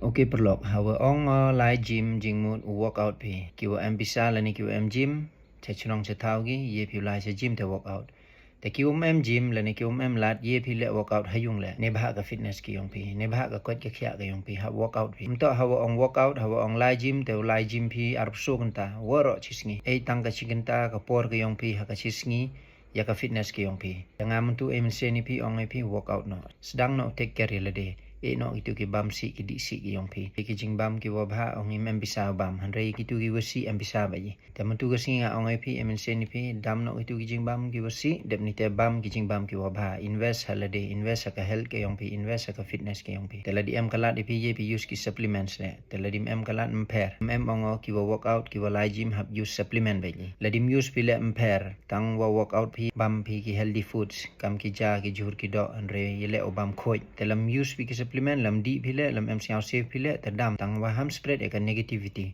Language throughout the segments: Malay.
Okay perlok hawa ong lai gym jingmut workout phi kiwa ambisa lani kiwa gym che chnong che thau gi ye phi lai che gym te workout te kiwa gym lani kiwa lat ye phi le workout hayung le ne bha ka fitness ki yong phi ne bha ka kwat ka khya ka yong phi ha workout phi mto hawa ong workout hawa ong lai gym te lai gym phi arp so kanta woro chisngi ei tang ka chiganta ka por ka yong phi ha ka chisngi ya ka fitness ki yong phi ngam tu em se ni phi ong phi workout no sedang no take care le de no itu ki bam si ki di si ki yong phi ki jing bam ki wa bha ong im bisa bam han rei ki tu ki wasi am bisa ba ji ta man tu ka singa ong ai phi em se ni phi dam no itu ki jing bam ki wasi dep ni te bam ki jing bam ki wa bha invest holiday invest ka health ki yong phi invest ka fitness ki yong phi tela di em kalat phi ye phi use ki supplements le tela di em kalat pair em ong ki wa workout ki wa lai gym hab use supplement ba ji la dim use phi le pair tang wa workout phi bam phi ki healthy foods kam ki ja ki jur ki do an re ye le obam khoj tela use phi ki supplement lam di phile lam em siao safe phile ta dam tang wa ham spread e ka negativity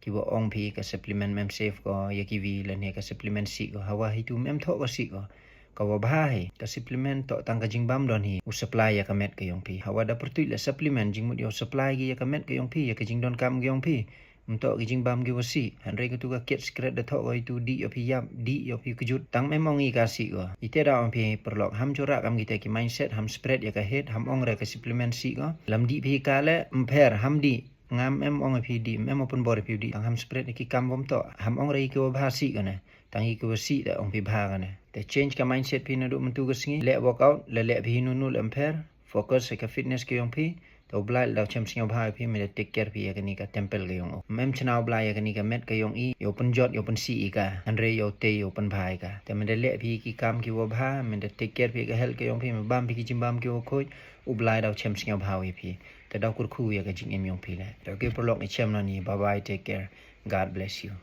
ki wo ong phi ka supplement mem safe ko ya ki vi la ne ka supplement si ko hawa hi tu mem tho ko si ko ka wa bha hai ka supplement to tang ka jing bam don hi u supply ya ka met ka yong phi hawa da pertu la supplement jing mut yo supply gi ya ka met ka yong phi ya ka jing don kam yong phi mto ki jing bam gi wasi han re ku tu ka ket secret da tho ko tu di yo phi yap di yo phi kujut tang mem ong i ka si ko ite da ong phi perlok ham chora kam gi te ki mindset ham spread ya ka head ham ong re ka supplement si ko lam di phi ka le pair ham di ngam em ong phi di em open body phi di tang ham spread ki kam bom to ham ong re ki ba si ko ne tang hi ko si da ong phi bha ka ne te change ka mindset phi na do man tu ka singi le workout le phi nu nu le pair focus ka fitness ki yong phi to blai daw chem singaw bha phi me take care phi ka ni ka temple ka yong mem chnaw blai ka ni ka met ka yong i yo pen jot yo pen si ka an re yo te yo pen bhai ka te me le phi ki kam ki wo bha me take care phi ka health ka yong phi me bam phi ki chim bam ki wo khoj u blai daw chem singaw bha phi te daw kur khu ya ka jing em yong phi le to ke prolog ni chem na ni bye bye take care god bless you